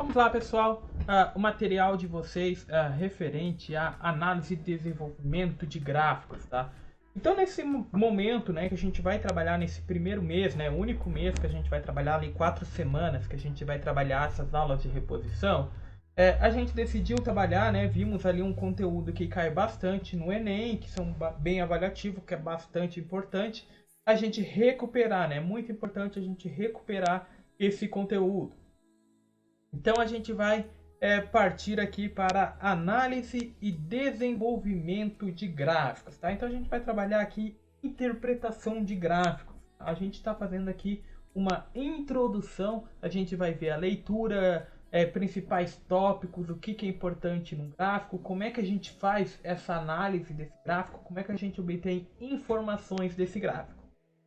Vamos lá, pessoal. O material de vocês referente à análise e desenvolvimento de gráficos, tá? Então, nesse momento, né, que a gente vai trabalhar nesse primeiro mês, né, o único mês que a gente vai trabalhar ali 4 semanas, que a gente vai trabalhar essas aulas de reposição, a gente decidiu trabalhar, né, vimos ali um conteúdo que cai bastante no Enem, que são bem avaliativos, que é bastante importante, a gente recuperar, né, é muito importante a gente recuperar esse conteúdo. Então a gente vai partir aqui para análise e desenvolvimento de gráficos, tá? Então a gente vai trabalhar aqui interpretação de gráficos. A gente está fazendo aqui uma introdução, a gente vai ver a leitura, principais tópicos, o que é importante no gráfico, como é que a gente faz essa análise desse gráfico, como é que a gente obtém informações desse gráfico.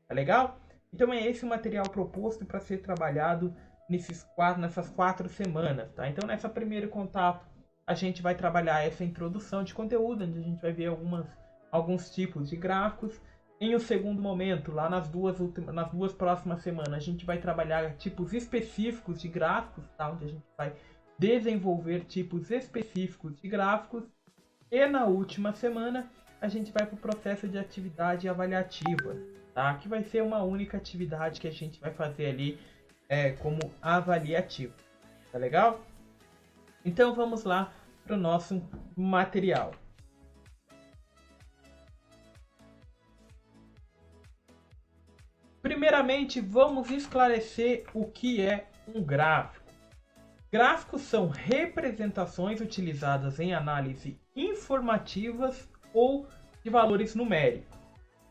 Tá legal? Então é esse o material proposto para ser trabalhado nessas 4 semanas, tá? Então, nessa primeiro contato, a gente vai trabalhar essa introdução de conteúdo, onde a gente vai ver alguns tipos de gráficos. Em um segundo momento, lá nas duas próximas semanas, a gente vai trabalhar tipos específicos de gráficos, tá? Onde a gente vai desenvolver tipos específicos de gráficos. E na última semana, a gente vai para o processo de atividade avaliativa, tá? Que vai ser uma única atividade que a gente vai fazer ali como avaliativo, tá legal? Então vamos lá para o nosso material. Primeiramente, vamos esclarecer o que é um gráfico. Gráficos são representações utilizadas em análise informativas ou de valores numéricos.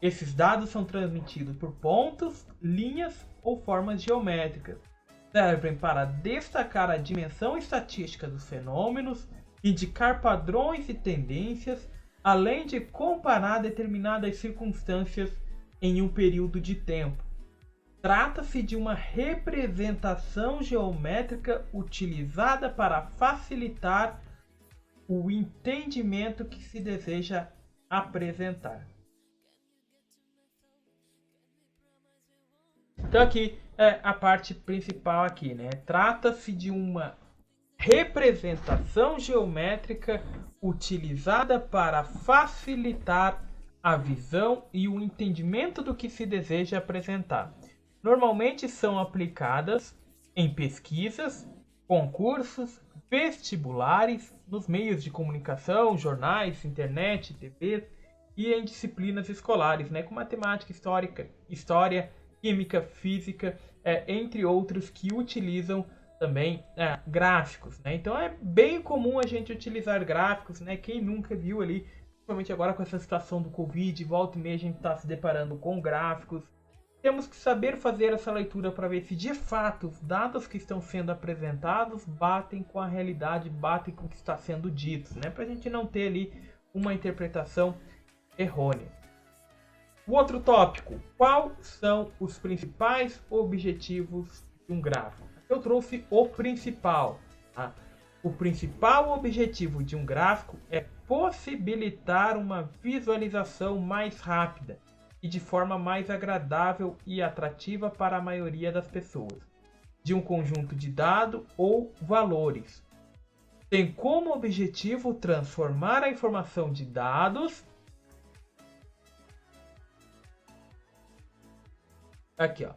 Esses dados são transmitidos por pontos, linhas ou formas geométricas. Servem para destacar a dimensão estatística dos fenômenos, indicar padrões e tendências, além de comparar determinadas circunstâncias em um período de tempo. Trata-se de uma representação geométrica utilizada para facilitar o entendimento que se deseja apresentar. Então aqui é a parte principal aqui, né? Trata-se de uma representação geométrica utilizada para facilitar a visão e o entendimento do que se deseja apresentar. Normalmente são aplicadas em pesquisas, concursos, vestibulares, nos meios de comunicação, jornais, internet, TV e em disciplinas escolares, né? Como matemática, história, química, física, entre outros que utilizam também gráficos, né? Então é bem comum a gente utilizar gráficos, né? Quem nunca viu ali, principalmente agora com essa situação do Covid, volta e meia a gente está se deparando com gráficos. Temos que saber fazer essa leitura para ver se de fato os dados que estão sendo apresentados batem com a realidade, batem com o que está sendo dito, né? Para a gente não ter ali uma interpretação errônea. O outro tópico, quais são os principais objetivos de um gráfico? Eu trouxe o principal. Tá? O principal objetivo de um gráfico é possibilitar uma visualização mais rápida e de forma mais agradável e atrativa para a maioria das pessoas, de um conjunto de dados ou valores. Tem como objetivo transformar a informação de dados aqui, ó.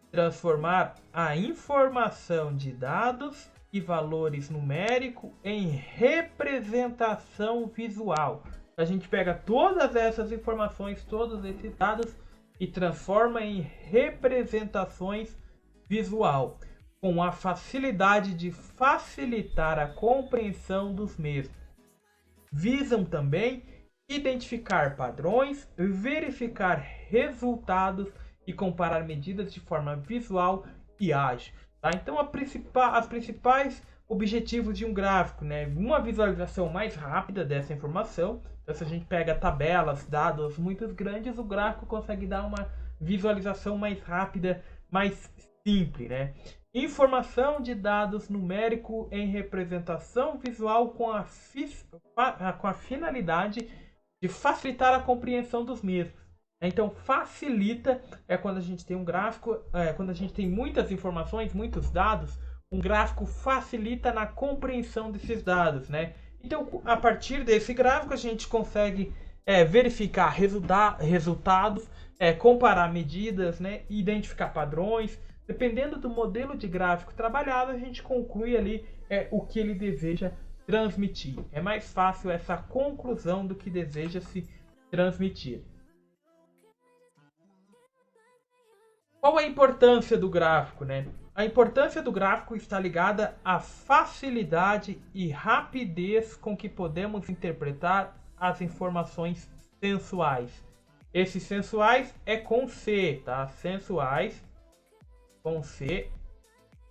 Transformar a informação de dados e valores numéricos em representação visual. A gente pega todas essas informações, todos esses dados e transforma em representações visual, com a facilidade de facilitar a compreensão dos mesmos. Visam também identificar padrões, verificar resultados e comparar medidas de forma visual e ágil. Tá? Então, as principais objetivos de um gráfico, né? Uma visualização mais rápida dessa informação. Então, se a gente pega tabelas, dados muito grandes, o gráfico consegue dar uma visualização mais rápida, mais simples, né? Informação de dados numérico em representação visual com a finalidade de facilitar a compreensão dos mesmos. Então, facilita quando a gente tem um gráfico, quando a gente tem muitas informações, muitos dados, Um gráfico facilita na compreensão desses dados, né? Então, a partir desse gráfico, a gente consegue verificar resultados, comparar medidas, né? Identificar padrões. Dependendo do modelo de gráfico trabalhado, a gente conclui ali o que ele deseja transmitir. É mais fácil essa conclusão do que deseja se transmitir. Qual a importância do gráfico, né? A importância do gráfico está ligada à facilidade e rapidez com que podemos interpretar as informações sensuais. Esses sensuais é com C, tá? Sensuais com C,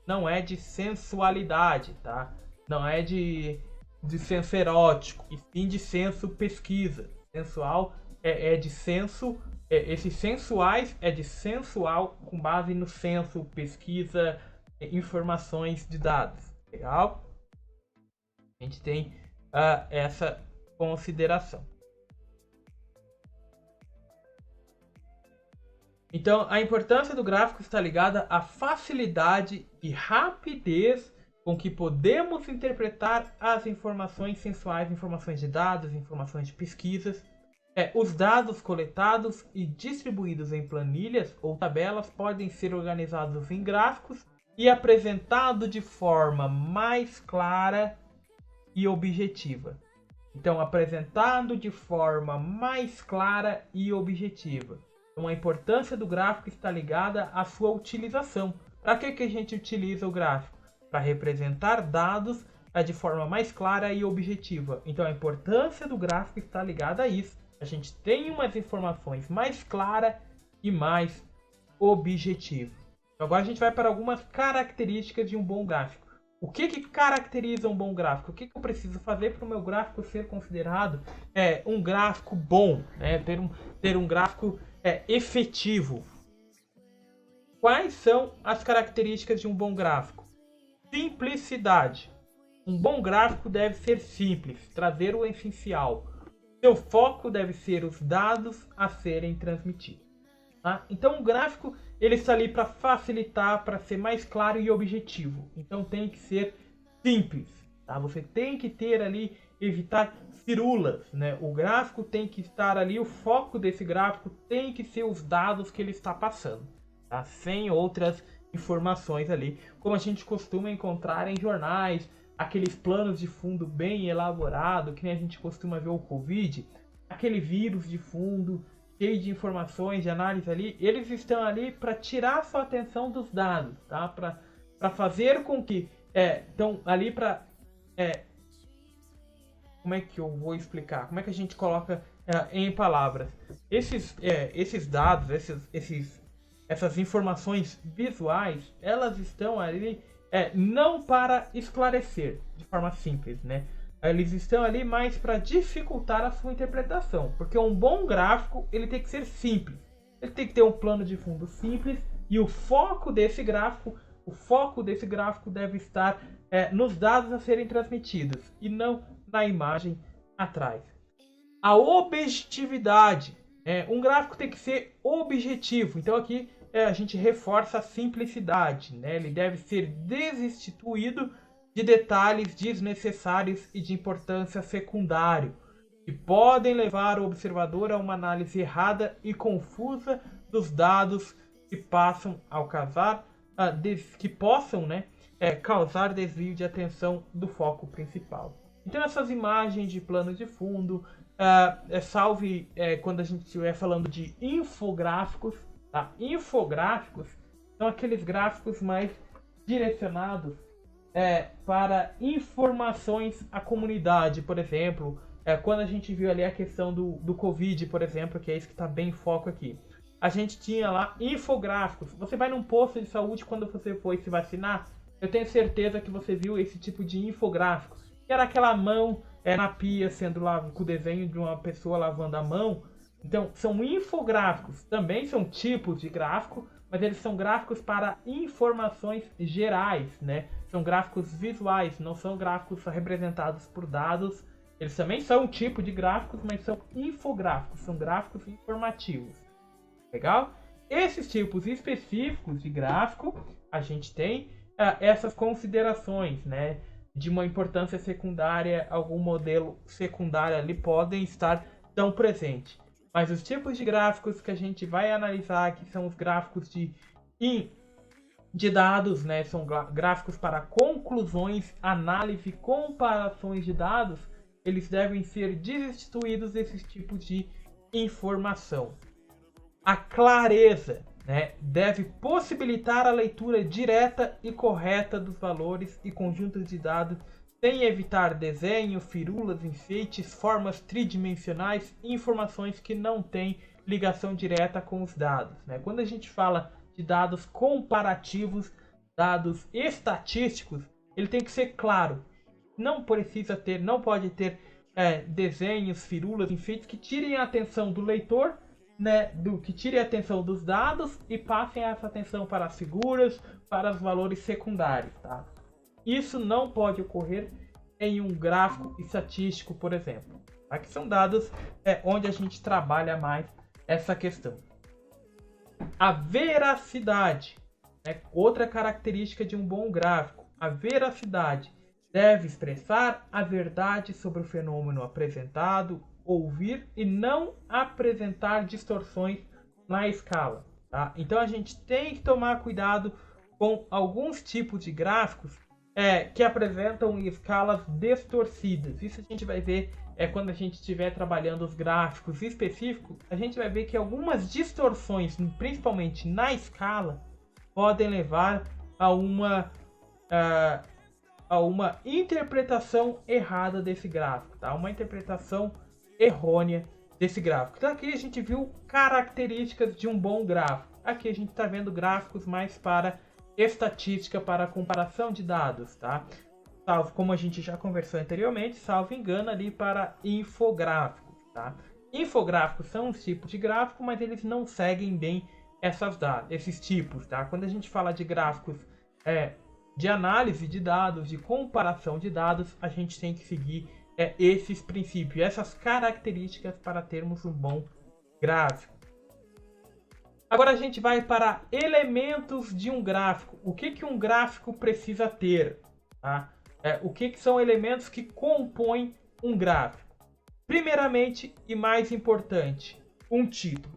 não é de sensualidade, tá? Não é de senso erótico, e sim de senso pesquisa. Sensual é de senso. Esses sensuais é de sensual com base no senso, pesquisa, informações de dados. Legal? A gente tem essa consideração. Então, a importância do gráfico está ligada à facilidade e rapidez com que podemos interpretar as informações sensuais, informações de dados, informações de pesquisas. Os dados coletados e distribuídos em planilhas ou tabelas podem ser organizados em gráficos e apresentados de forma mais clara e objetiva. Então, apresentado de forma mais clara e objetiva. Então, a importância do gráfico está ligada à sua utilização. Para que a gente utiliza o gráfico? Para representar dados de forma mais clara e objetiva. Então, a importância do gráfico está ligada a isso. A gente tem umas informações mais claras e mais objetivas. Então, agora a gente vai para algumas características de um bom gráfico. O que caracteriza um bom gráfico? O que eu preciso fazer para o meu gráfico ser considerado um gráfico bom, né? Ter um gráfico efetivo? Quais são as características de um bom gráfico? Simplicidade. Um bom gráfico deve ser simples, trazer o essencial. Seu foco deve ser os dados a serem transmitidos. Tá? Então o gráfico ele está ali para facilitar, para ser mais claro e objetivo. Então tem que ser simples. Tá? Você tem que ter ali, evitar firulas. Né? O gráfico tem que estar ali, o foco desse gráfico tem que ser os dados que ele está passando. Tá? Sem outras informações ali, como a gente costuma encontrar em jornais, aqueles planos de fundo bem elaborados, que nem a gente costuma ver o Covid, aquele vírus de fundo, cheio de informações, de análise ali, eles estão ali para tirar sua atenção dos dados, tá? Para fazer com que estão ali para como é que eu vou explicar? Como é que a gente coloca em palavras? Esses dados, essas informações visuais, elas estão ali não para esclarecer de forma simples, né? Eles estão ali mais para dificultar a sua interpretação, porque um bom gráfico ele tem que ser simples, ele tem que ter um plano de fundo simples e o foco desse gráfico deve estar nos dados a serem transmitidos e não na imagem atrás. A objetividade, um gráfico tem que ser objetivo, então aqui a gente reforça a simplicidade, né? Ele deve ser desinstituído de detalhes desnecessários e de importância secundária, que podem levar o observador a uma análise errada e confusa dos dados que possam causar desvio de atenção do foco principal. Então essas imagens de plano de fundo, quando a gente estiver falando de infográficos, tá? Infográficos são aqueles gráficos mais direcionados para informações à comunidade, por exemplo. Quando a gente viu ali a questão do Covid, por exemplo, que é isso que está bem em foco aqui. A gente tinha lá infográficos. Você vai num posto de saúde quando você foi se vacinar, eu tenho certeza que você viu esse tipo de infográfico. Que era aquela mão na pia sendo lavada, com o desenho de uma pessoa lavando a mão. Então, são infográficos, também são tipos de gráfico, mas eles são gráficos para informações gerais, né? São gráficos visuais, não são gráficos representados por dados. Eles também são um tipo de gráficos, mas são infográficos, são gráficos informativos. Legal? Esses tipos específicos de gráfico, a gente tem essas considerações, né, de uma importância secundária, algum modelo secundário ali podem estar tão presentes. Mas os tipos de gráficos que a gente vai analisar aqui são os gráficos de dados, né? São gráficos para conclusões, análise, comparações de dados. Eles devem ser destituídos desses tipos de informação. A clareza, né, deve possibilitar a leitura direta e correta dos valores e conjuntos de dados, sem evitar desenho, firulas, enfeites, formas tridimensionais e informações que não têm ligação direta com os dados, né? Quando a gente fala de dados comparativos, dados estatísticos, ele tem que ser claro. Não pode ter desenhos, firulas, enfeites que tirem a atenção do leitor, né, que tirem a atenção dos dados e passem essa atenção para as figuras, para os valores secundários, tá? Isso não pode ocorrer em um gráfico estatístico, por exemplo. Aqui são dados onde a gente trabalha mais essa questão. A veracidade, né? Outra característica de um bom gráfico. A veracidade deve expressar a verdade sobre o fenômeno apresentado, ouvir e não apresentar distorções na escala. Tá? Então a gente tem que tomar cuidado com alguns tipos de gráficos que apresentam escalas distorcidas. Isso a gente vai ver quando a gente estiver trabalhando os gráficos específicos, a gente vai ver que algumas distorções, principalmente na escala, podem levar a uma interpretação errada desse gráfico, tá? Uma interpretação errônea desse gráfico. Então aqui a gente viu características de um bom gráfico. Aqui a gente está vendo gráficos mais para estatística, para comparação de dados, tá? Salvo, como a gente já conversou anteriormente, salvo engano ali para infográficos, tá? Infográficos são um tipo de gráfico, mas eles não seguem bem esses tipos, tá? Quando a gente fala de gráficos de análise de dados, de comparação de dados, a gente tem que seguir esses princípios, essas características para termos um bom gráfico. Agora a gente vai para elementos de um gráfico. O que um gráfico precisa ter? Tá? O que são elementos que compõem um gráfico? Primeiramente e mais importante, um título.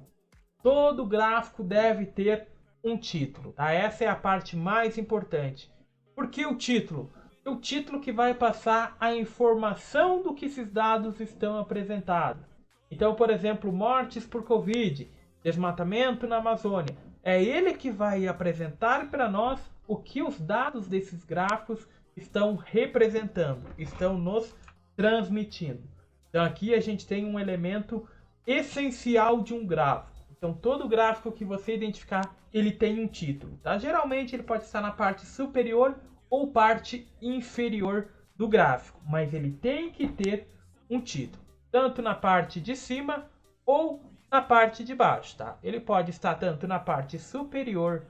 Todo gráfico deve ter um título. Tá? Essa é a parte mais importante. Por que o título? O título que vai passar a informação do que esses dados estão apresentados. Então, por exemplo, mortes por Covid, desmatamento na Amazônia. É ele que vai apresentar para nós o que os dados desses gráficos estão representando, estão nos transmitindo. Então aqui a gente tem um elemento essencial de um gráfico. Então todo gráfico que você identificar, ele tem um título. Tá? Geralmente ele pode estar na parte superior ou parte inferior do gráfico, mas ele tem que ter um título, tanto na parte de cima ou na parte de baixo. Tá? Ele pode estar tanto na parte superior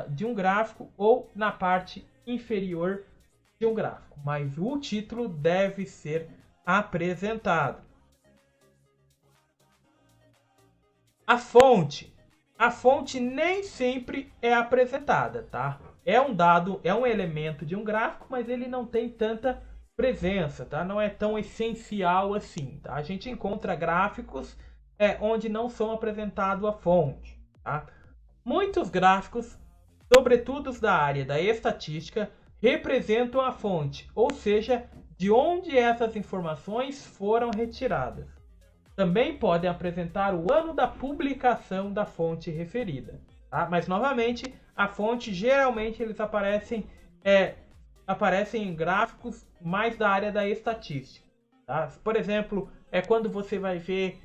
de um gráfico ou na parte inferior de um gráfico, mas o título deve ser apresentado. A fonte nem sempre é apresentada, tá? É um dado, é um elemento de um gráfico, mas ele não tem tanta presença, tá? Não é tão essencial assim, tá? A gente encontra gráficos onde não são apresentados a fonte, tá? Muitos gráficos, sobretudo os da área da estatística, representam a fonte, ou seja, de onde essas informações foram retiradas. Também podem apresentar o ano da publicação da fonte referida. Tá? Mas, novamente, a fonte, geralmente, eles aparecem em gráficos mais da área da estatística. Tá? Por exemplo, quando você vai ver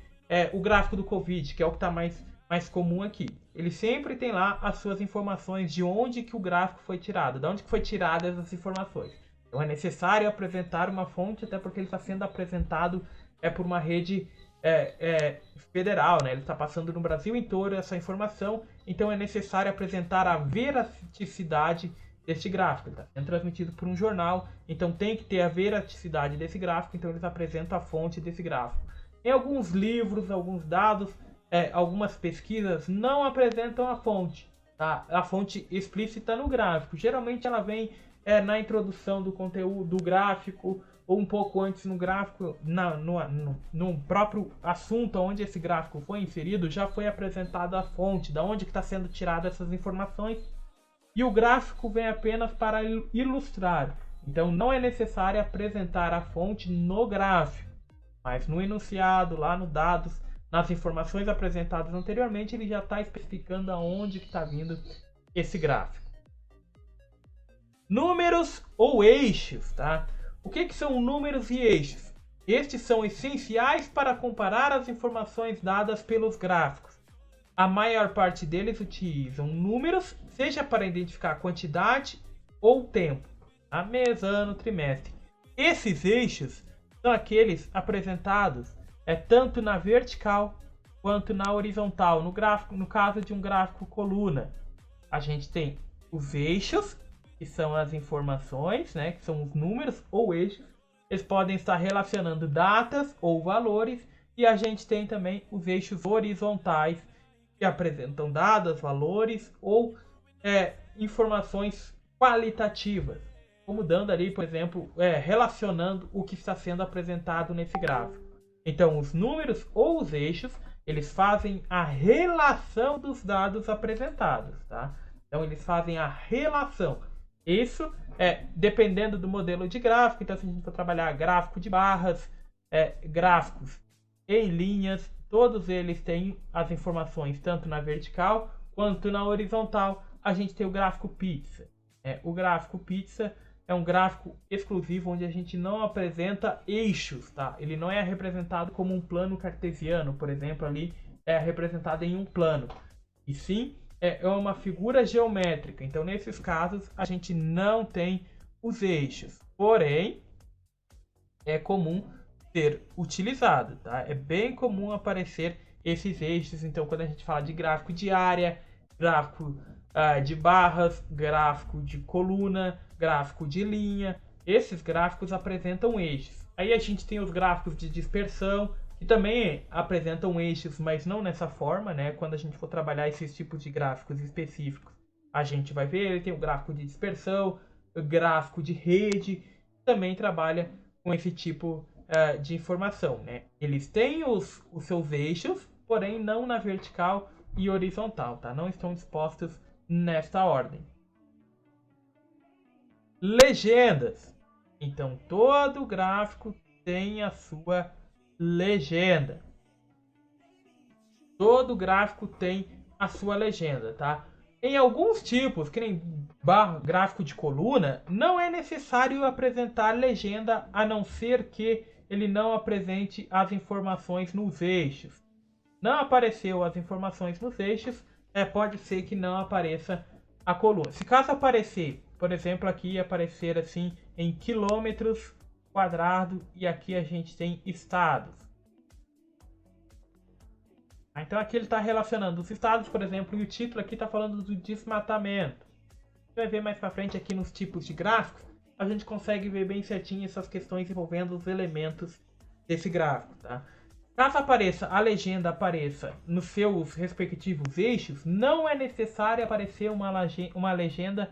o gráfico do Covid, que é o que está mais comum aqui. Ele sempre tem lá as suas informações de onde que o gráfico foi tirado, de onde que foi tiradas essas informações. Então é necessário apresentar uma fonte, até porque ele está sendo apresentado por uma rede federal, né? Ele está passando no Brasil inteiro essa informação, então é necessário apresentar a veracidade deste gráfico. Ele está sendo transmitido por um jornal, então tem que ter a veracidade desse gráfico, então eles apresentam a fonte desse gráfico. Em alguns livros, alguns dados, algumas pesquisas não apresentam a fonte. tá? A fonte explícita no gráfico. Geralmente ela vem na introdução do conteúdo do gráfico, ou um pouco antes no gráfico, no próprio assunto onde esse gráfico foi inserido, já foi apresentada a fonte, da onde está sendo tirada essas informações, e o gráfico vem apenas para ilustrar. Então não é necessário apresentar a fonte no gráfico, mas no enunciado, lá no dados, nas informações apresentadas anteriormente, ele já está especificando aonde que está vindo esse gráfico. Números ou eixos, tá? O que são números e eixos? Estes são essenciais para comparar as informações dadas pelos gráficos. A maior parte deles utilizam números, seja para identificar quantidade ou tempo, tá? Mês, ano, trimestre. Esses eixos são aqueles apresentados tanto na vertical quanto na horizontal. No gráfico, no caso de um gráfico coluna, a gente tem os eixos, que são as informações, né, que são os números ou eixos. Eles podem estar relacionando datas ou valores, e a gente tem também os eixos horizontais, que apresentam dados, valores ou informações qualitativas, como dando ali, por exemplo, relacionando o que está sendo apresentado nesse gráfico. Então, os números ou os eixos, eles fazem a relação dos dados apresentados, tá? Então, eles fazem a relação. Isso dependendo do modelo de gráfico. Então, se a gente for trabalhar gráfico de barras, gráficos em linhas, todos eles têm as informações tanto na vertical quanto na horizontal. A gente tem o gráfico pizza. O gráfico pizza é um gráfico exclusivo onde a gente não apresenta eixos, tá? Ele não é representado como um plano cartesiano, por exemplo, ali é representado em um plano. E sim, é uma figura geométrica. Então, nesses casos, a gente não tem os eixos. Porém, é comum ser utilizado, tá? É bem comum aparecer esses eixos. Então, quando a gente fala de gráfico de área, gráfico de barras, gráfico de coluna, gráfico de linha, esses gráficos apresentam eixos. Aí a gente tem os gráficos de dispersão, que também apresentam eixos, mas não nessa forma, né? Quando a gente for trabalhar esses tipos de gráficos específicos, a gente vai ver, ele tem o gráfico de dispersão, o gráfico de rede, também trabalha com esse tipo de informação, né? Eles têm os seus eixos, porém não na vertical e horizontal, tá? Não estão dispostos nesta ordem. Legendas. Então, todo gráfico tem a sua legenda. Todo gráfico tem a sua legenda, tá? Em alguns tipos, que nem gráfico de coluna, não é necessário apresentar legenda, a não ser que ele não apresente as informações nos eixos. Não apareceu as informações nos eixos, pode ser que não apareça a coluna. Se caso aparecer, por exemplo, aqui aparecer assim em quilômetros quadrados, e aqui a gente tem estados. Então aqui ele está relacionando os estados, por exemplo, e o título aqui está falando do desmatamento. Você vai ver mais para frente aqui nos tipos de gráficos, a gente consegue ver bem certinho essas questões envolvendo os elementos desse gráfico, tá? Caso a legenda apareça nos seus respectivos eixos, não é necessário aparecer uma legenda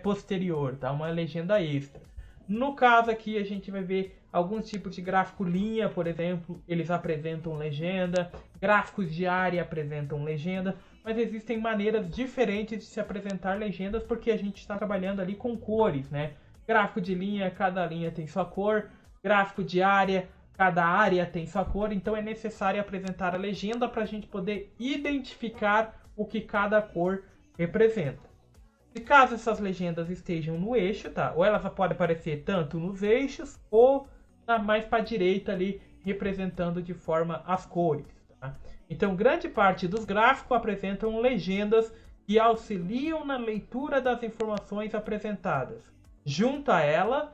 posterior, tá? Uma legenda extra. No caso aqui a gente vai ver alguns tipos de gráfico linha, por exemplo, eles apresentam legenda, gráficos de área apresentam legenda, mas existem maneiras diferentes de se apresentar legendas porque a gente está trabalhando ali com cores, né? Gráfico de linha, cada linha tem sua cor, gráfico de área, cada área tem sua cor, então é necessário apresentar a legenda para a gente poder identificar o que cada cor representa. Se caso essas legendas estejam no eixo, tá? Ou elas podem aparecer tanto nos eixos ou mais para a direita ali, representando de forma as cores, tá? Então, grande parte dos gráficos apresentam legendas que auxiliam na leitura das informações apresentadas. Junto a ela,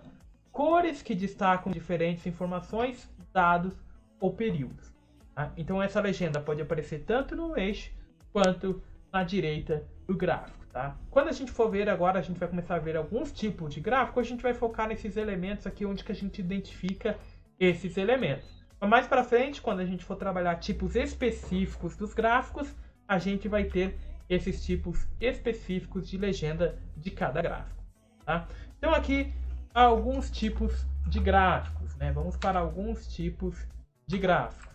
cores que destacam diferentes informações, dados ou períodos, tá? Então, essa legenda pode aparecer tanto no eixo quanto na direita do gráfico. Tá? Quando a gente for ver agora, a gente vai começar a ver alguns tipos de gráfico, a gente vai focar nesses elementos aqui, onde que a gente identifica esses elementos. Mas mais para frente, quando a gente for trabalhar tipos específicos dos gráficos, a gente vai ter esses tipos específicos de legenda de cada gráfico. Tá? Então aqui alguns tipos de gráficos, né? Vamos para alguns tipos de gráficos.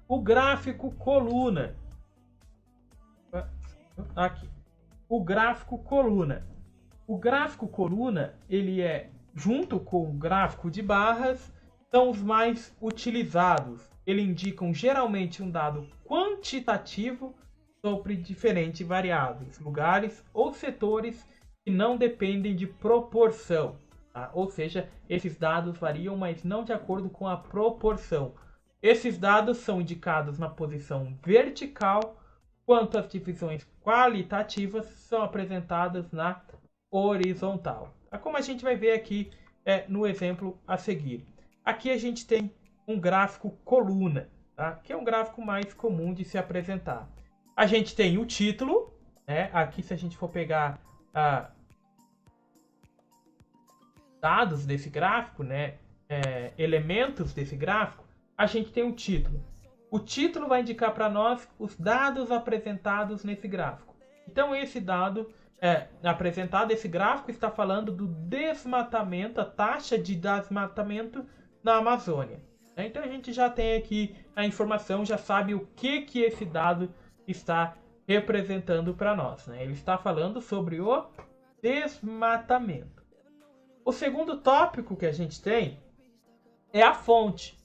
O gráfico coluna. Aqui. O gráfico coluna. O gráfico coluna, ele é, junto com o gráfico de barras, são os mais utilizados. Eles indicam geralmente um dado quantitativo sobre diferentes variáveis, lugares ou setores que não dependem de proporção. Tá? Ou seja, esses dados variam, mas não de acordo com a proporção. Esses dados são indicados na posição vertical, enquanto as divisões qualitativas são apresentadas na horizontal. Tá? Como a gente vai ver aqui no exemplo a seguir. Aqui a gente tem um gráfico coluna, tá? Que é um gráfico mais comum de se apresentar. A gente tem o título, né? Aqui se a gente for pegar dados desse gráfico, né? Elementos desse gráfico, a gente tem o título. O título vai indicar para nós os dados apresentados nesse gráfico. Então esse dado apresentado, esse gráfico está falando do desmatamento, a taxa de desmatamento na Amazônia. Então a gente já tem aqui a informação, já sabe o que esse dado está representando para nós. Né? Ele está falando sobre o desmatamento. O segundo tópico que a gente tem é a fonte.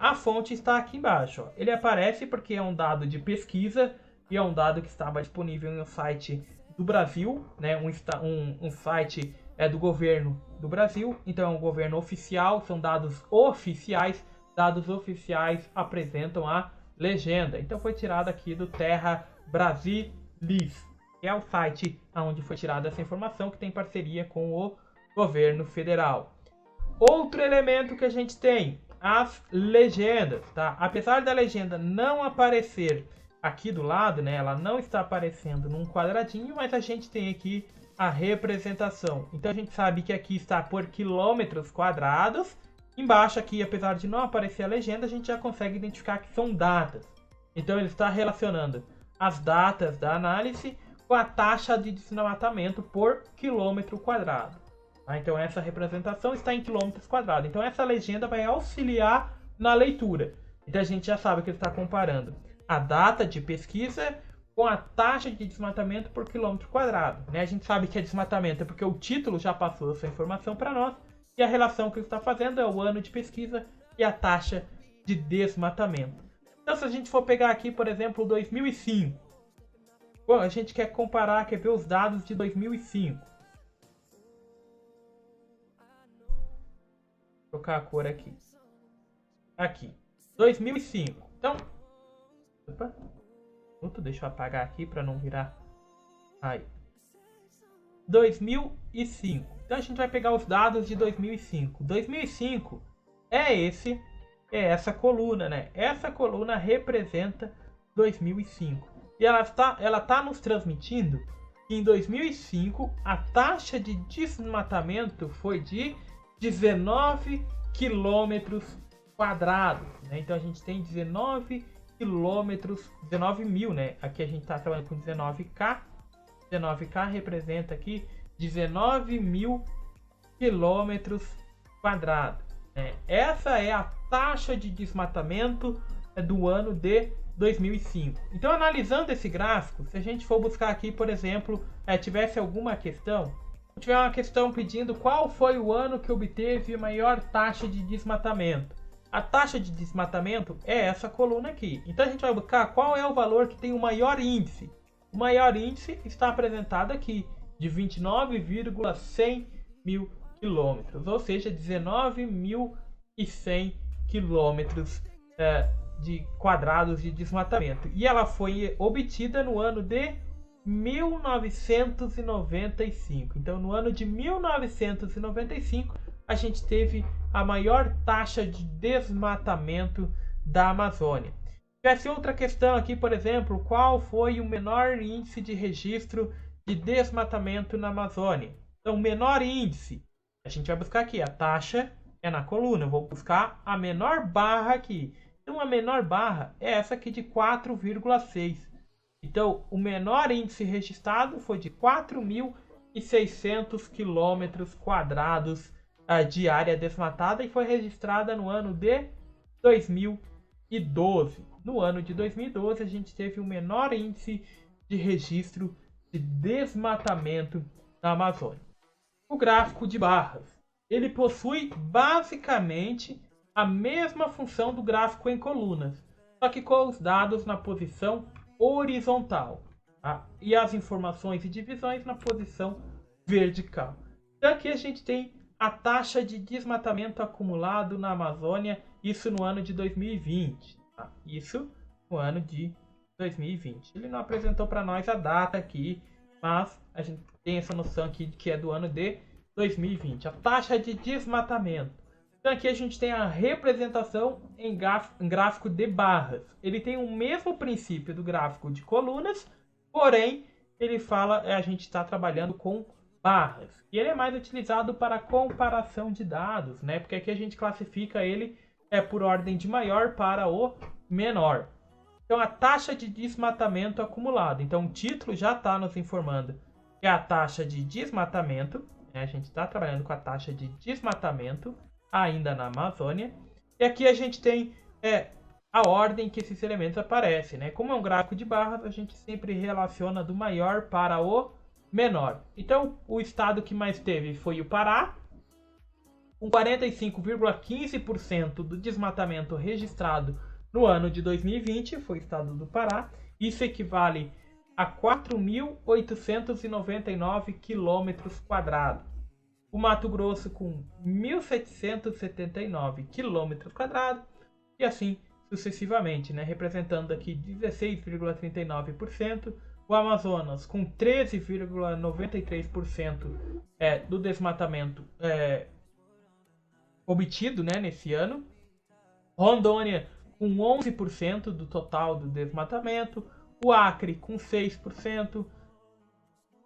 A fonte está aqui embaixo. Ó. Ele aparece porque é um dado de pesquisa e é um dado que estava disponível no site do Brasil, né? um site do governo do Brasil, então é um governo oficial, são dados oficiais. Dados oficiais apresentam a legenda. Então foi tirado aqui do Terra Brasilis, que é o site onde foi tirada essa informação, que tem parceria com o governo federal. Outro elemento que a gente tem, as legendas, tá? Apesar da legenda não aparecer aqui do lado, né? Ela não está aparecendo num quadradinho, mas a gente tem aqui a representação. Então a gente sabe que aqui está por quilômetros quadrados. Embaixo aqui, apesar de não aparecer a legenda, a gente já consegue identificar que são datas. Então ele está relacionando as datas da análise com a taxa de desmatamento por quilômetro quadrado. Tá? Então essa representação está em quilômetros quadrados. Então essa legenda vai auxiliar na leitura. Então a gente já sabe que ele está comparando a data de pesquisa com a taxa de desmatamento por quilômetro quadrado. Né? A gente sabe que é desmatamento é porque o título já passou essa informação para nós. E a relação que ele está fazendo é o ano de pesquisa e a taxa de desmatamento. Então, se a gente for pegar aqui, por exemplo, 2005. Bom, a gente quer comparar, quer ver os dados de 2005. Vou trocar a cor aqui. Aqui. 2005. Então, opa, deixa eu apagar aqui para não virar. Aí. 2005. Então a gente vai pegar os dados de 2005. 2005 é essa coluna, né? Essa coluna representa 2005. E ela tá nos transmitindo que em 2005 a taxa de desmatamento foi de 19 quilômetros quadrados, né? Então a gente tem 19 quilômetros, 19 mil, né? Aqui a gente está trabalhando com 19K. 19K representa aqui 19 mil quilômetros quadrados. Essa é a taxa de desmatamento do ano de 2005. Então, analisando esse gráfico, se a gente for buscar aqui, por exemplo, tivesse alguma questão, tiver uma questão pedindo qual foi o ano que obteve maior taxa de desmatamento. A taxa de desmatamento é essa coluna aqui. Então, a gente vai buscar qual é o valor que tem o maior índice. O maior índice está apresentado aqui, de 29,100 mil quilômetros, ou seja, 19.100 quilômetros de quadrados de desmatamento. E ela foi obtida no ano de 1995. Então, no ano de 1995, a gente teve a maior taxa de desmatamento da Amazônia. Tivesse outra questão aqui, por exemplo, qual foi o menor índice de registro de desmatamento na Amazônia? Então, o menor índice, a gente vai buscar aqui, a taxa é na coluna, eu vou buscar a menor barra aqui. Então, a menor barra é essa aqui de 4,6. Então, o menor índice registrado foi de 4.600 quilômetros quadrados de área desmatada e foi registrada no ano de 2012. No ano de 2012, a gente teve o menor índice de registro de desmatamento na Amazônia. O gráfico de barras, ele possui basicamente a mesma função do gráfico em colunas, só que com os dados na posição horizontal, tá? E as informações e divisões na posição vertical. Então aqui a gente tem a taxa de desmatamento acumulado na Amazônia, isso no ano de 2020. Tá? Isso no ano de 2020. Ele não apresentou para nós a data aqui, mas a gente tem essa noção aqui de que é do ano de 2020. A taxa de desmatamento. Então aqui a gente tem a representação em gráfico de barras. Ele tem o mesmo princípio do gráfico de colunas, porém ele fala a gente está trabalhando com barras. E ele é mais utilizado para comparação de dados, né? Porque aqui a gente classifica ele por ordem de maior para o menor. Então a taxa de desmatamento acumulado. Então o título já está nos informando que é a taxa de desmatamento. Né? A gente está trabalhando com a taxa de desmatamento ainda na Amazônia. E aqui a gente tem a ordem que esses elementos aparecem. Né? Como é um gráfico de barras, a gente sempre relaciona do maior para o menor. Então, o estado que mais teve foi o Pará, com 45,15% do desmatamento registrado no ano de 2020, foi o estado do Pará. Isso equivale a 4.899 quilômetros quadrados. O Mato Grosso com 1.779 quilômetros quadrados e assim sucessivamente, né? Representando aqui 16,39%. O Amazonas com 13,93% do desmatamento obtido, né, nesse ano. Rondônia com 11% do total do desmatamento. O Acre com 6%.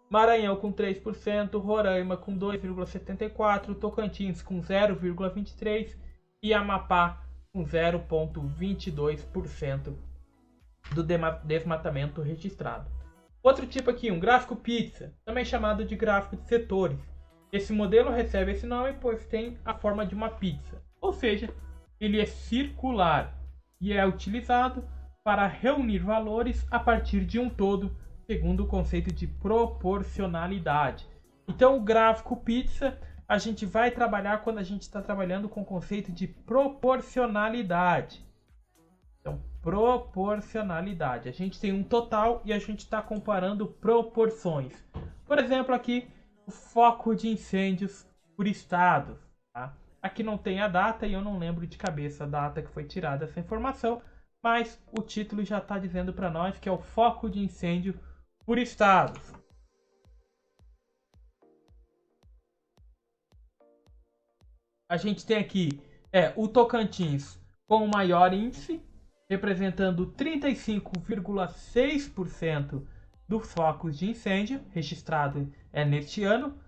Maranhão com 3%. Roraima com 2,74%. Tocantins com 0,23%. E Amapá com 0,22% do desmatamento registrado. Outro tipo aqui, um gráfico pizza, também chamado de gráfico de setores. Esse modelo recebe esse nome pois tem a forma de uma pizza, ou seja, ele é circular e é utilizado para reunir valores a partir de um todo, segundo o conceito de proporcionalidade. Então, o gráfico pizza a gente vai trabalhar quando a gente está trabalhando com o conceito de proporcionalidade. Então, proporcionalidade. A gente tem um total e a gente está comparando proporções. Por exemplo, aqui o foco de incêndios por estados. Tá? Aqui não tem a data e eu não lembro de cabeça a data que foi tirada essa informação, mas o título já está dizendo para nós que é o foco de incêndio por estados. A gente tem aqui o Tocantins com o maior índice, representando 35,6% dos focos de incêndio registrados neste ano.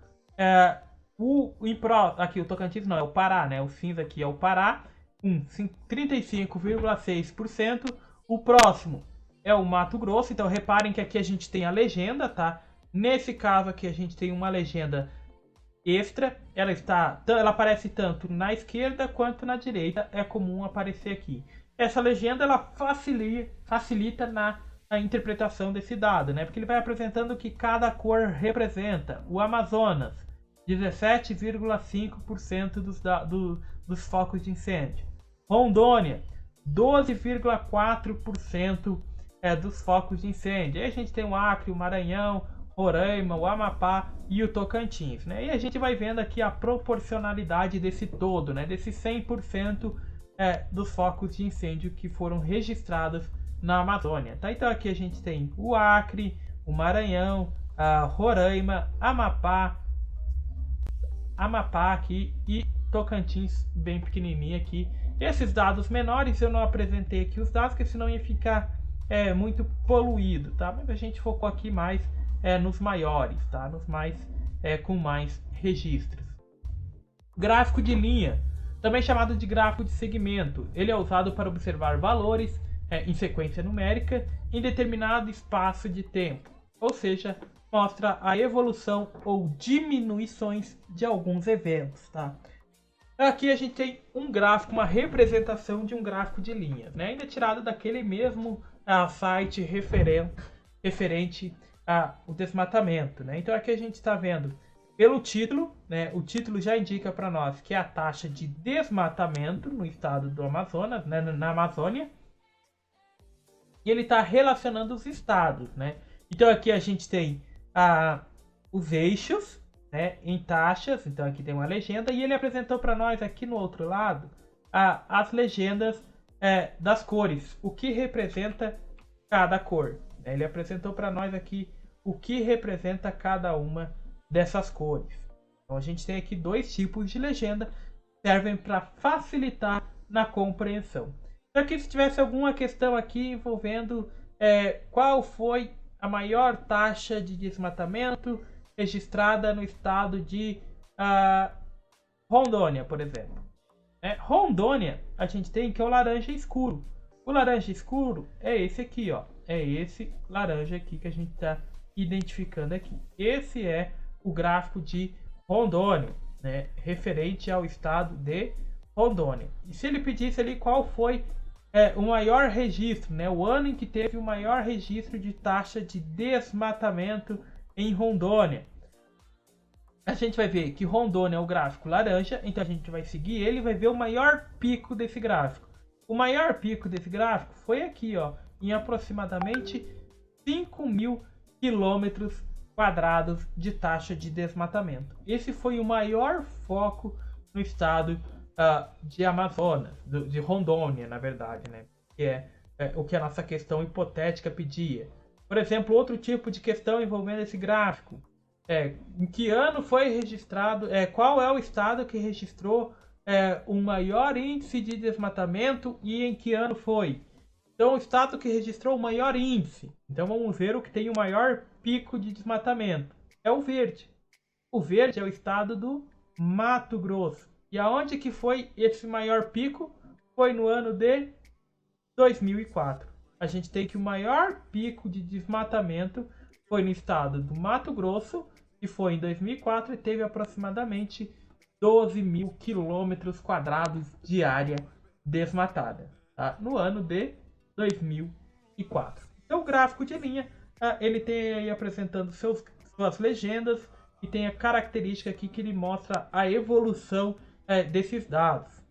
Aqui o Tocantins não, é o Pará, né? O cinza aqui é o Pará, com 35,6%. O próximo é o Mato Grosso, então reparem que aqui a gente tem a legenda, tá? Nesse caso aqui a gente tem uma legenda extra, ela aparece tanto na esquerda quanto na direita, é comum aparecer aqui. Essa legenda ela facilita na interpretação desse dado, né? Porque ele vai apresentando o que cada cor representa. O Amazonas, 17,5% dos focos de incêndio. Rondônia, 12,4% dos focos de incêndio. Aí a gente tem o Acre, o Maranhão, Roraima, o Amapá e o Tocantins, né? E a gente vai vendo aqui a proporcionalidade desse todo, né? Desse 100% dos focos de incêndio que foram registrados na Amazônia. Tá? Então aqui a gente tem o Acre, o Maranhão, a Roraima, Amapá aqui e Tocantins bem pequenininho aqui. Esses dados menores eu não apresentei aqui os dados, porque senão ia ficar muito poluído, tá? Mas a gente focou aqui mais nos maiores, tá? Nos mais com mais registros. Gráfico de linha, também chamado de gráfico de segmento. Ele é usado para observar valores em sequência numérica em determinado espaço de tempo, ou seja, mostra a evolução ou diminuições de alguns eventos, tá? Aqui a gente tem um gráfico, uma representação de um gráfico de linhas, né? Ainda tirado daquele mesmo site referente ao desmatamento, né? Então aqui a gente está vendo pelo título, né? O título já indica para nós que é a taxa de desmatamento no estado do Amazonas, né? Na Amazônia. E ele está relacionando os estados, né? Então aqui a gente tem os eixos, né, em taxas. Então aqui tem uma legenda e ele apresentou para nós aqui no outro lado as legendas das cores, o que representa cada cor. Ele apresentou para nós aqui o que representa cada uma dessas cores. Então a gente tem aqui dois tipos de legenda que servem para facilitar na compreensão. Então aqui se tivesse alguma questão aqui envolvendo qual foi a maior taxa de desmatamento registrada no estado de Rondônia, por exemplo. Rondônia, a gente tem que é o laranja escuro. O laranja escuro é esse aqui, ó. É esse laranja aqui que a gente está identificando aqui. Esse é o gráfico de Rondônia, né, referente ao estado de Rondônia. E se ele pedisse ali qual foi o maior registro, né, o ano em que teve o maior registro de taxa de desmatamento em Rondônia, a gente vai ver que Rondônia é o gráfico laranja, então a gente vai seguir ele e vai ver o maior pico desse gráfico. O maior pico desse gráfico foi aqui, ó, em aproximadamente 5.000 quilômetros quadrados de taxa de desmatamento. Esse foi o maior foco no estado de Amazonas, de Rondônia, na verdade, né? Que é o que a nossa questão hipotética pedia. Por exemplo, outro tipo de questão envolvendo esse gráfico. Em que ano foi registrado, qual é o estado que registrou o maior índice de desmatamento e em que ano foi? Então, o estado que registrou o maior índice. Então, vamos ver o que tem o maior pico de desmatamento. É o verde. O verde é o estado do Mato Grosso. E aonde que foi esse maior pico? Foi no ano de 2004. A gente tem que o maior pico de desmatamento foi no estado do Mato Grosso, que foi em 2004 e teve aproximadamente 12.000 quilômetros quadrados de área desmatada, tá? No ano de 2004. Então o gráfico de linha, ele tem aí apresentando suas legendas e tem a característica aqui que ele mostra a evolução desses dados.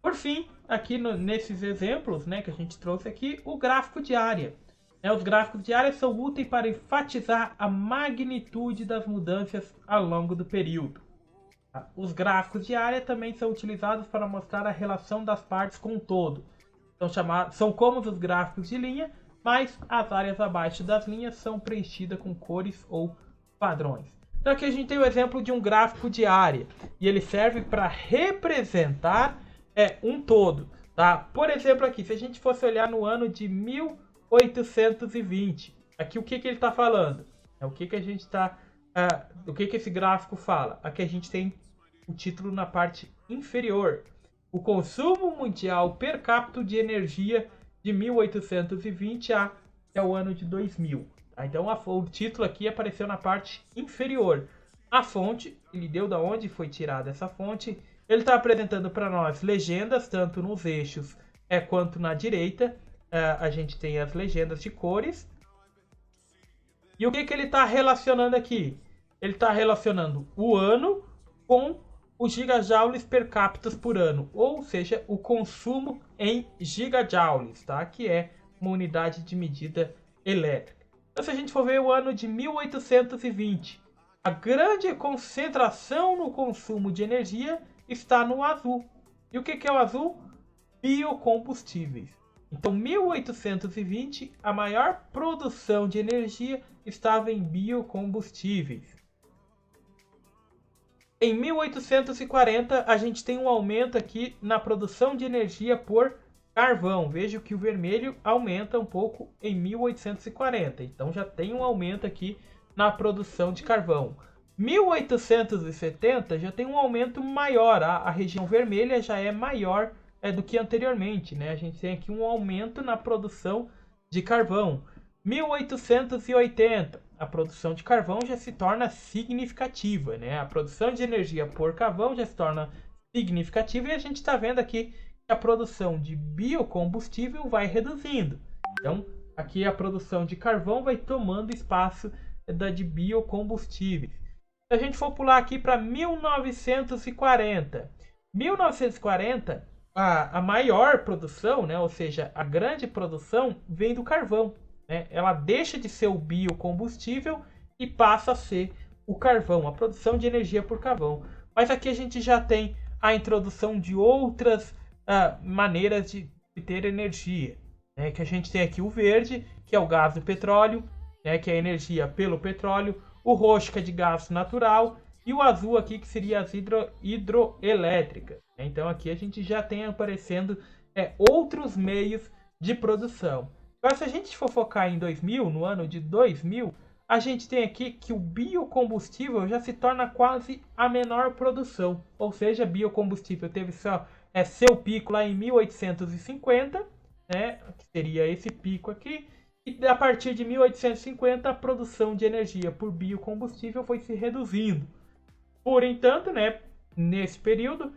Por fim, aqui nesses exemplos, né, que a gente trouxe aqui, o gráfico de área. Os gráficos de área são úteis para enfatizar a magnitude das mudanças ao longo do período. Os gráficos de área também são utilizados para mostrar a relação das partes com o todo. São como os gráficos de linha, mas as áreas abaixo das linhas são preenchidas com cores ou padrões. Então aqui a gente tem o exemplo de um gráfico de área e ele serve para representar um todo. Tá? Por exemplo, aqui, se a gente fosse olhar no ano de 1820, aqui o que ele está falando? O que a gente está, o que esse gráfico fala? Aqui a gente tem o título na parte inferior. O consumo mundial per capita de energia de 1820 até o ano de 2000. Tá? Então o título aqui apareceu na parte inferior. A fonte, ele deu da onde foi tirada essa fonte. Ele está apresentando para nós legendas, tanto nos eixos quanto na direita. A gente tem as legendas de cores. E o que ele está relacionando aqui? Ele está relacionando o ano com os gigajoules per capita por ano, ou seja, o consumo em gigajoules, tá? Que é uma unidade de medida elétrica. Então, se a gente for ver o ano de 1820, a grande concentração no consumo de energia está no azul. E o que é o azul? Biocombustíveis. Então, 1820, a maior produção de energia estava em biocombustíveis. Em 1840, a gente tem um aumento aqui na produção de energia por carvão. Veja que o vermelho aumenta um pouco em 1840. Então, já tem um aumento aqui na produção de carvão. 1870 já tem um aumento maior. A região vermelha já é maior do que anteriormente, né? A gente tem aqui um aumento na produção de carvão. 1880, a produção de carvão já se torna significativa, né? A produção de energia por carvão já se torna significativa e a gente está vendo aqui que a produção de biocombustível vai reduzindo. Então, aqui a produção de carvão vai tomando espaço da de biocombustíveis. Se a gente for pular aqui para 1940, 1940 a maior produção, né, ou seja, a grande produção vem do carvão. Né? Ela deixa de ser o biocombustível e passa a ser o carvão, a produção de energia por carvão. Mas aqui a gente já tem a introdução de outras maneiras de ter energia. Né? Que a gente tem aqui o verde, que é o gás do petróleo, né? Que é a energia pelo petróleo, o roxo, que é de gás natural, e o azul aqui, que seria as hidroelétricas. Então aqui a gente já tem aparecendo outros meios de produção. Agora, se a gente for focar em 2000, no ano de 2000, a gente tem aqui que o biocombustível já se torna quase a menor produção. Ou seja, biocombustível teve só seu pico lá em 1850, né, que seria esse pico aqui. E a partir de 1850, a produção de energia por biocombustível foi se reduzindo. Por entanto, né, nesse período,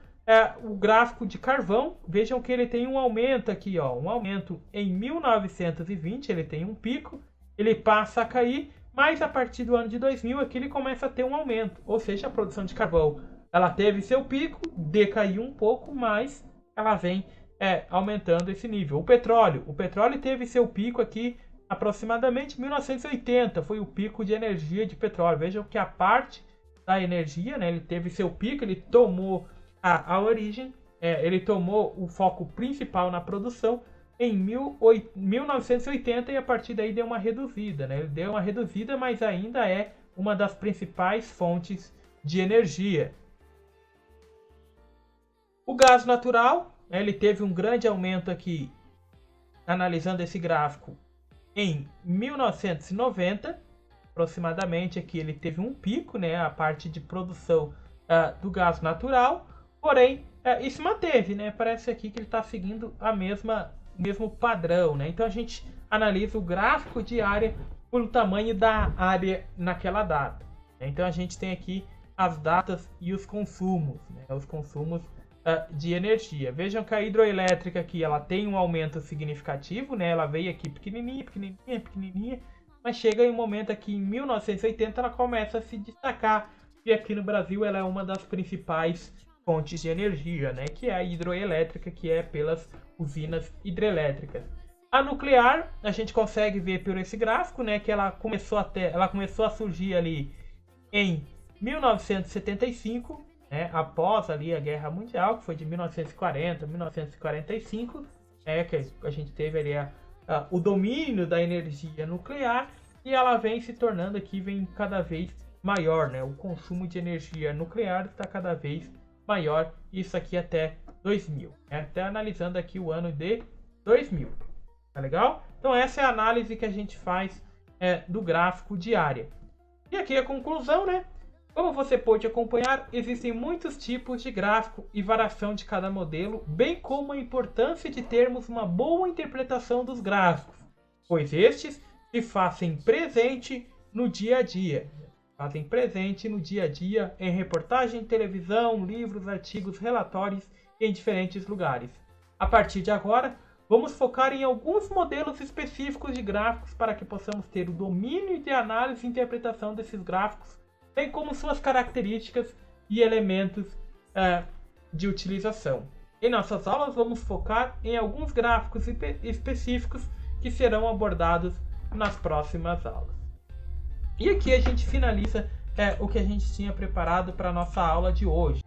o gráfico de carvão, vejam que ele tem um aumento aqui, ó, um aumento em 1920, ele tem um pico, ele passa a cair, mas a partir do ano de 2000 aqui ele começa a ter um aumento, ou seja, a produção de carvão, ela teve seu pico, decaiu um pouco, mas ela vem aumentando esse nível. O petróleo teve seu pico aqui aproximadamente 1980, foi o pico de energia de petróleo. Vejam que a parte da energia, né, ele teve seu pico, ele tomou a origem, ele tomou o foco principal na produção em 1980 e a partir daí deu uma reduzida, né? Ele deu uma reduzida, mas ainda é uma das principais fontes de energia. O gás natural, né, ele teve um grande aumento aqui, analisando esse gráfico, em 1990, aproximadamente aqui ele teve um pico, né, a parte de produção do gás natural. Porém, isso manteve, né? Parece aqui que ele está seguindo o mesmo padrão, né? Então a gente analisa o gráfico de área pelo tamanho da área naquela data. Então a gente tem aqui as datas e os consumos, né? Os consumos de energia. Vejam que a hidroelétrica aqui ela tem um aumento significativo, né? Ela veio aqui pequenininha, pequenininha, pequenininha, mas chega em um momento aqui em 1980 ela começa a se destacar e aqui no Brasil ela é uma das principais fontes de energia, né, que é a hidroelétrica, que é pelas usinas hidrelétricas. A nuclear, a gente consegue ver por esse gráfico, né, que ela começou a surgir ali em 1975, né, após ali a Guerra Mundial, que foi de 1940 a 1945, que a gente teve ali o domínio da energia nuclear e ela vem se tornando aqui, vem cada vez maior, né, o consumo de energia nuclear está cada vez maior, isso aqui até 2000, né? Até analisando aqui o ano de 2000, tá legal? Então essa é a análise que a gente faz do gráfico de área. E aqui a conclusão, né? Como você pode acompanhar, existem muitos tipos de gráfico e variação de cada modelo, bem como a importância de termos uma boa interpretação dos gráficos, pois estes se fazem presente no dia a dia. Fazem presente no dia a dia em reportagem, televisão, livros, artigos, relatórios em diferentes lugares. A partir de agora, vamos focar em alguns modelos específicos de gráficos para que possamos ter o domínio de análise e interpretação desses gráficos, bem como suas características e elementos de utilização. Em nossas aulas, vamos focar em alguns gráficos específicos que serão abordados nas próximas aulas. E aqui a gente finaliza o que a gente tinha preparado para a nossa aula de hoje.